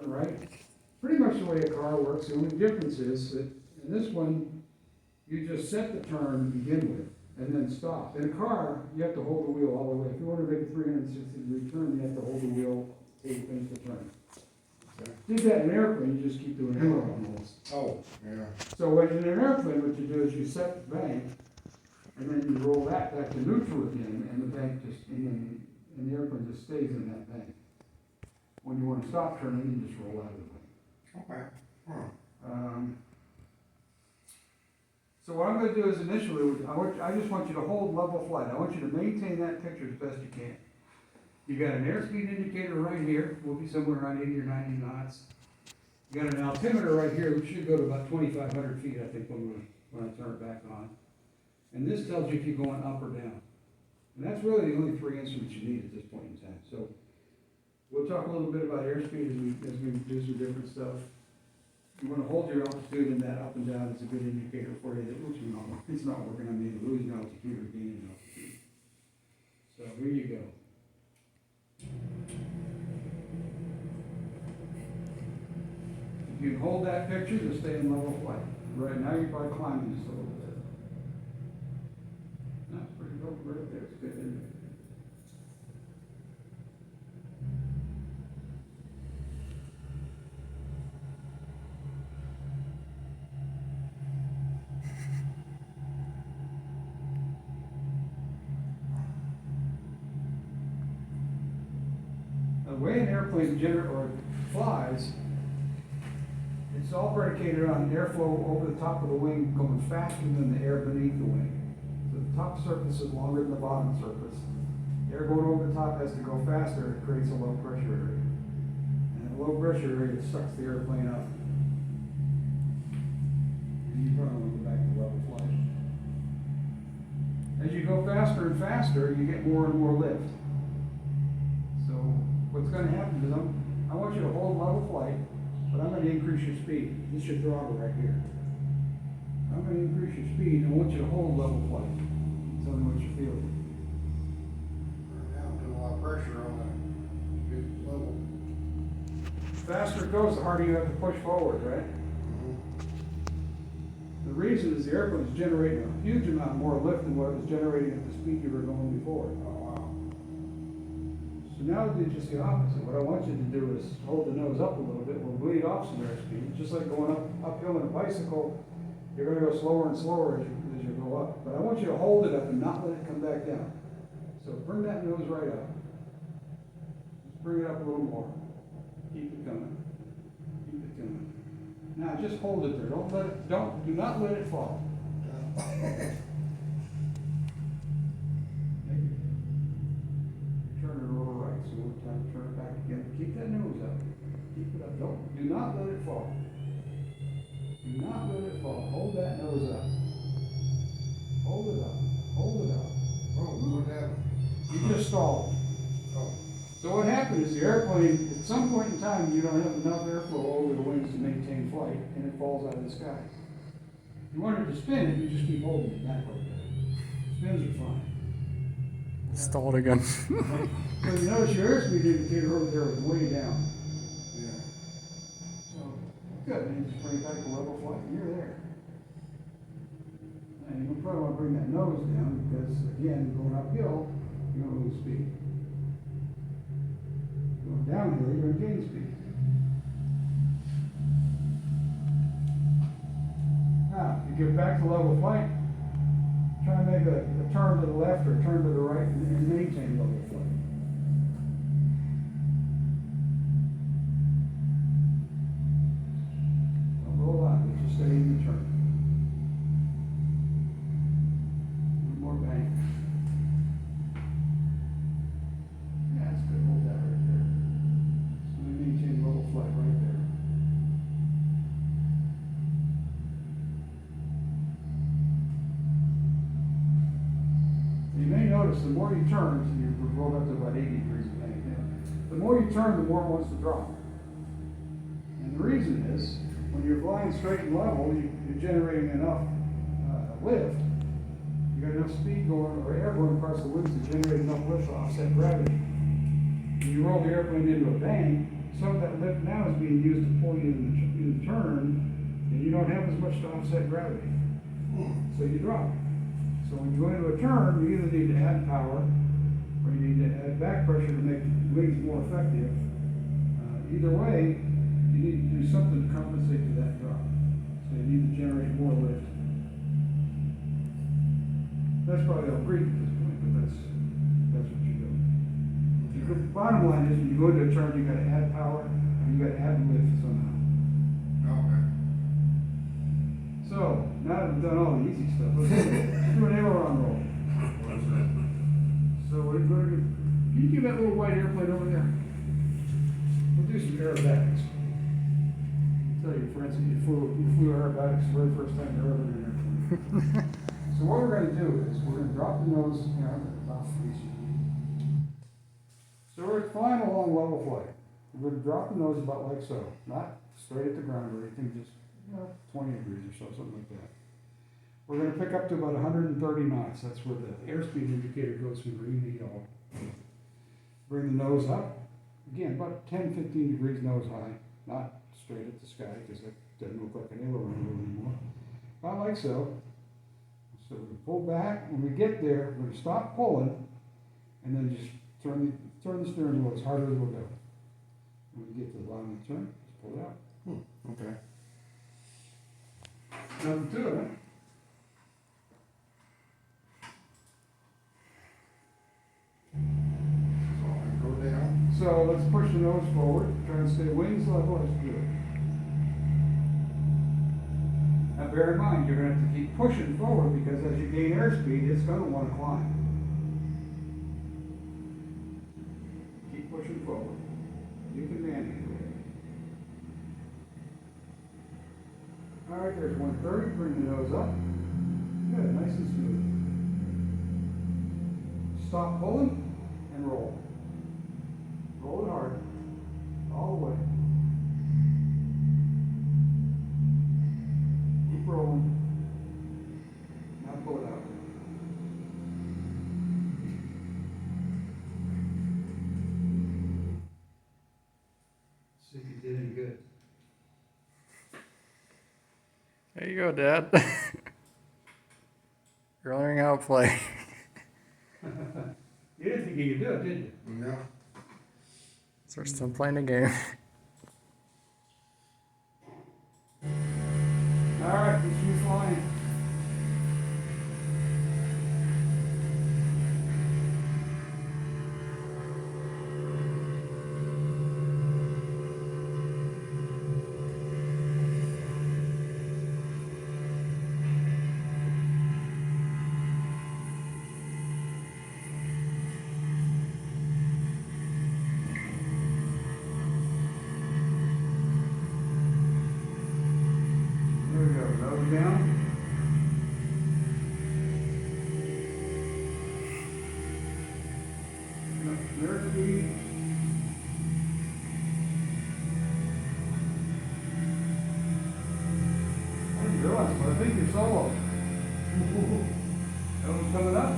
right? Pretty much the way a car works. The only difference is that in this one, you just set the turn to begin with and then stop. In a car, you have to hold the wheel all the way. If you want to make a 360-degree turn, you have to hold the wheel till you finish the turn. Do that in an airplane, you just keep doing aileron rolls. Oh, yeah. So when in an airplane, what you do is you set the bank, and then you roll that back to neutral again, and the bank just, and the airplane just stays in that bank. When you want to stop turning, you just roll out of the way. Okay. Huh. So what I'm going to do is initially, I just want you to hold level flight. I want you to maintain that picture as best you can. You got an airspeed indicator right here. We'll be somewhere around 80 or 90 knots. You got an altimeter right here, which should go to about 2,500 feet, I think, when I turn it back on. And this tells you if you're going up or down. And that's really the only three instruments you need at this point in time. So we'll talk a little bit about airspeed as we do some different stuff. You want to hold your altitude, and that up and down is a good indicator for you that it's not working on me, losing altitude or gaining altitude. So here you go. If you can hold that picture, you'll stay in level flight. Right now you're probably climbing just a little bit. That's pretty good right there. It's good, isn't it? The way an airplane flies, it's all predicated on airflow over the top of the wing going faster than the air beneath the wing. So the top surface is longer than the bottom surface. The air going over the top has to go faster. It creates a low pressure area. And a low pressure area sucks the airplane up. And you probably want to go back to level flight. As you go faster and faster, you get more and more lift. So what's going to happen is I want you to hold level flight, but I'm going to increase your speed. This is your throttle right here. I'm going to increase your speed, and I want you to hold level flight. Tell me what you're feeling. Right now, I'm putting a lot of pressure on that good level. The faster it goes, the harder you have to push forward, right? The reason is the airplane is generating a huge amount more lift than what it was generating at the speed you were going before. Oh, wow. So now do just the opposite. What I want you to do is hold the nose up a little bit. We'll bleed off some airspeed. Just like going uphill in a bicycle, you're going to go slower and slower as you go up. But I want you to hold it up and not let it come back down. So bring that nose right up. Just bring it up a little more. Keep it coming. Keep it coming. Now just hold it there. Do not let it fall. Turn it over right, so we'll time to turn it back again. Keep that nose up. Keep it up. Do not let it fall. Do not let it fall. Hold that nose up. Hold it up. Hold it up. Oh, what happened? You just stalled. Oh. So what happened is the airplane, at some point in time, you don't have enough airflow over the wings to maintain flight, and it falls out of the sky. If you want it to spin it, you just keep holding it back like that. Spins are fine. Stalled again. So you notice your airspeed indicator over there was way down. Yeah. So, good, and you just bring it back to level flight, and you're there. And you probably want to bring that nose down, because again, going uphill, you're going to lose speed. Going downhill, you're going to gain speed. Now, if you get back to level flight, try to make a turn to the left or a turn to the right and maintain level flight. Don't roll out, but just stay in the turn. One more bank. Yeah, that's good. Hold that right there. So we maintain level flight right there. You may notice the more you turn, so you've rolled up to about 80 degrees of bank now. The more you turn, the more it wants to drop. And the reason is, when you're flying straight and level, you're generating enough lift. You got enough speed going, or air going across the wings to generate enough lift to offset gravity. When you roll the airplane into a bank, some of that lift now is being used to pull you in the turn, and you don't have as much to offset gravity. So you drop. So when you go into a turn, you either need to add power, or you need to add back pressure to make the wings more effective. Either way, you need to do something to compensate for that drop. So you need to generate more lift. That's probably all Greek at this point, but that's what you're doing. The bottom line is, when you go into a turn, you gotta add power, and you gotta add lift somehow. Okay. So, now that we've done all the easy stuff, let's do an aileron roll. What's that? So we're going to, can you give that little white airplane over there? We'll do some aerobatics. I'll tell you, Francis, you flew aerobatics the very first time you're ever in an airplane. So what we're going to do is, we're going to drop the nose, about 3 feet. So we're flying along level flight. We're going to drop the nose about like so, not straight at the ground or anything, just 20 degrees or so, something like that. We're going to pick up to about 130 knots. That's where the airspeed indicator goes from green to yellow. Bring the nose up. Again, about 10-15 degrees nose high, not straight at the sky, because it doesn't look like an aileron anymore. About like so. So we pull back. When we get there, we're going to stop pulling, and then just turn the steering wheel as hard as we'll go. When we get to the bottom of the turn, just pull it out. Okay. Nothing to it, huh? So I go down. So let's push the nose forward, try and stay wings level as we do it. Now bear in mind, you're going to have to keep pushing forward because as you gain airspeed, it's going to want to climb. Keep pushing forward. You can manage it. All right, there's 130. Bring the nose up. Good, nice and smooth. Stop pulling and roll. Roll it hard, all the way. Keep rolling. Now pull it out. See if you did any good. There you go, Dad. You're learning how to play. You didn't think you could do it, did you? Yeah. So we're still playing a game. All right, it's you flying. There we go, nose down. There's the. I didn't realize, but I think you're solo. Nose coming up.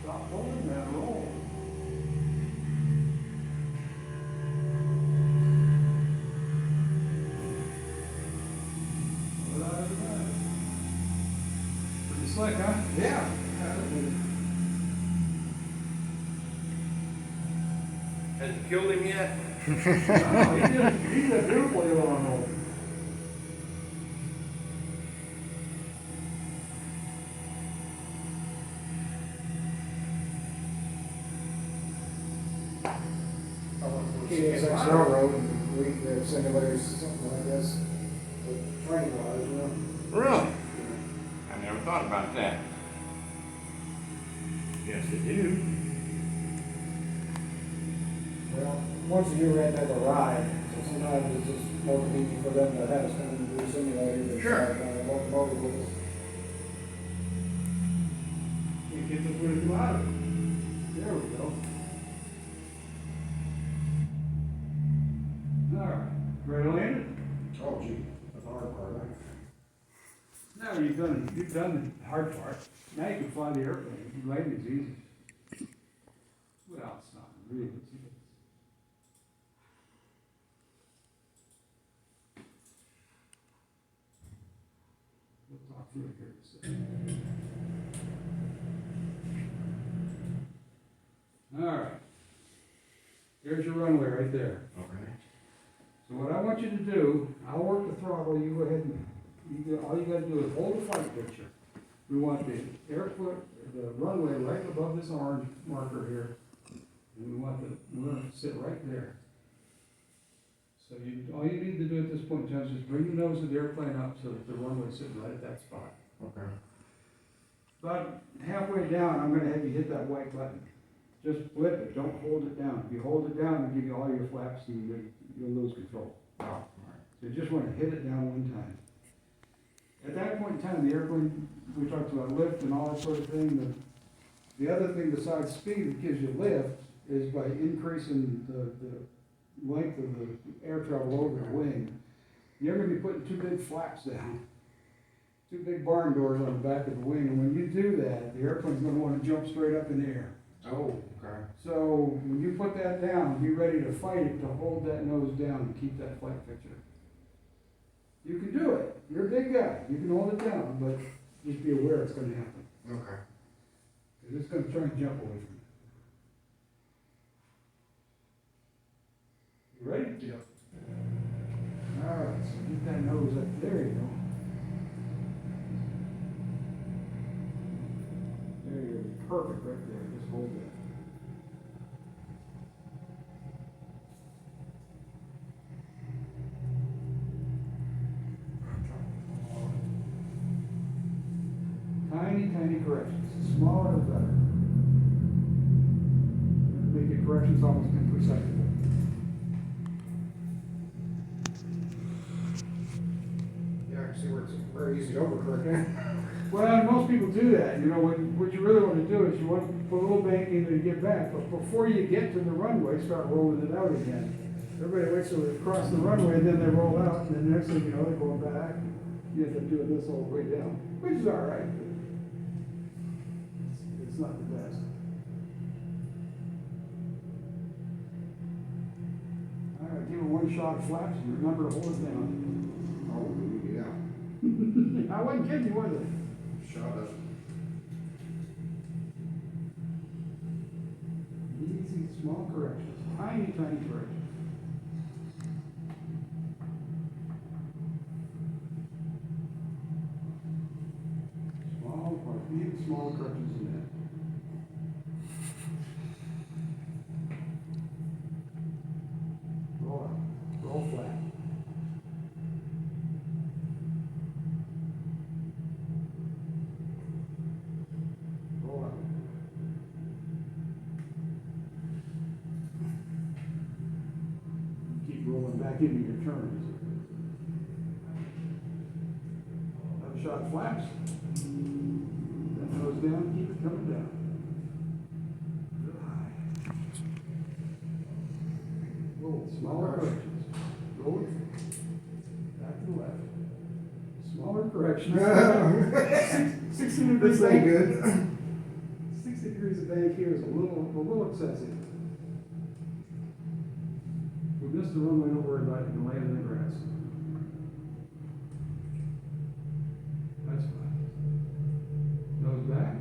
Stop pulling and roll. Pretty slick, huh? Yeah. Has it killed him yet? No, he did beautifully on roll. KSX Railroad, and we simulators, something like this, but training wise, you know. Really? I never thought about that. Yes, they do. Well, once a year we had to have a ride, so sometimes it's just more convenient for them to have us come and do a simulator than Sure. try to locomotive with us. You get the footage out of it. There we go. All right, ready to land it? Oh gee, that's the hard part, right? Now you've done the hard part. Now you can fly the airplane. Landing's easy. Well, it's not read it. See it. We'll talk through it here in a second. All right. Here's your runway right there. Okay. So what I want you to do, I'll work the throttle, you go ahead and, all you gotta do is hold the flight picture. We want the the runway right above this orange marker here. And we're gonna sit right there. So all you need to do at this point, John, is just bring the nose of the airplane up so that the runway's sitting right at that spot. Okay. About halfway down, I'm gonna have you hit that white button. Just flip it, don't hold it down. If you hold it down, it'll give you all your flaps and you'll lose control. Oh, all So you just want to hit it down one time. At that point in time, the airplane, we talked about lift and all that sort of thing. The other thing besides speed that gives you lift is by increasing the length of the air travel over the wing. You're going to be putting two big flaps down, two big barn doors on the back of the wing. And when you do that, the airplane's going to want to jump straight up in the air. Oh, okay. So when you put that down, be ready to fight it to hold that nose down and keep that flight picture. You can do it. You're a big guy. You can hold it down, but just be aware it's going to happen. Okay. Because it's going to try and jump away from you. You ready? Yep. All right, so get that nose up. There you go. There you go. Perfect right there. Just hold that. Tiny corrections. Smaller the better. Make your corrections almost imperceptible. Yeah, I can see where it's very easy to overcorrect. Well, most people do that. You know, what you really want to do is you want to put a little banking to get back, but before you get to the runway, start rolling it out again. Everybody waits till they cross the runway, and then they roll out, and then next thing you know, they're going back. You end up doing this all the way down, which is all right. But it's not the best. All right, give it one shot of flaps, and remember to hold it down. Oh, yeah. I wasn't kidding you, was I? Shot up. Easy, small corrections, tiny corrections. Small corrections in that. Roll out, roll flat. Roll out. Keep rolling back into your turns. Have a shot of flaps. That nose down, keep it coming down. Good high. Roll, smaller corrections. Roll it. Back to the left. Smaller corrections. 60 degrees This ain't bank. good. 60 degrees of bank here is a little excessive. We missed the runway, don't worry about it, you can lay in the grass. That's fine. Nose back.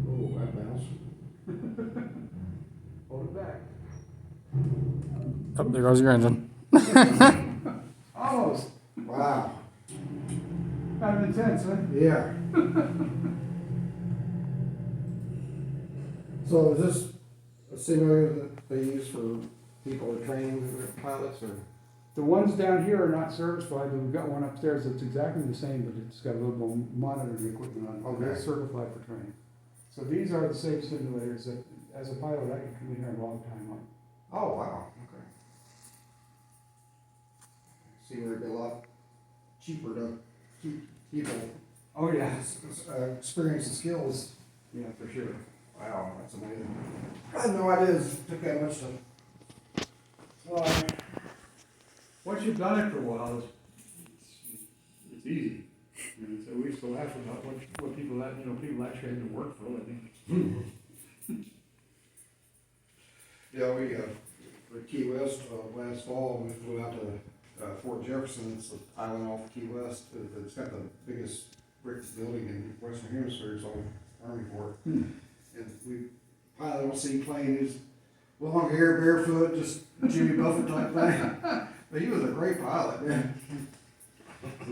Oh, that bounce. Hold it back. Oh, there goes your engine. Almost. Wow. Kind of intense, huh? Yeah. So is this a simulator that they use for people who are training pilots, or? The ones down here are not certified, but we've got one upstairs that's exactly the same, but it's got a little more monitoring equipment on it. Okay. It's certified for training. So these are the safe simulators that, as a pilot, I can come in here a long time on. Oh, wow, okay. Seems like a lot cheaper to keep people Oh, yeah. experience and skills. Yeah, for sure. Wow, that's amazing. I had no idea it took that much to. Well, once you've done it for a while, it's easy. And so we used to laugh about what people that, people actually had to work for a living. Yeah, we, at Key West, last fall, we flew out to, Fort Jefferson, it's an island off Key West, it's got the biggest brick building in Western Hemisphere, it's on Army Corps. And we, pilot on a seaplane, he's long hair, barefoot, just Jimmy Buffett type thing. But he was a great pilot, man.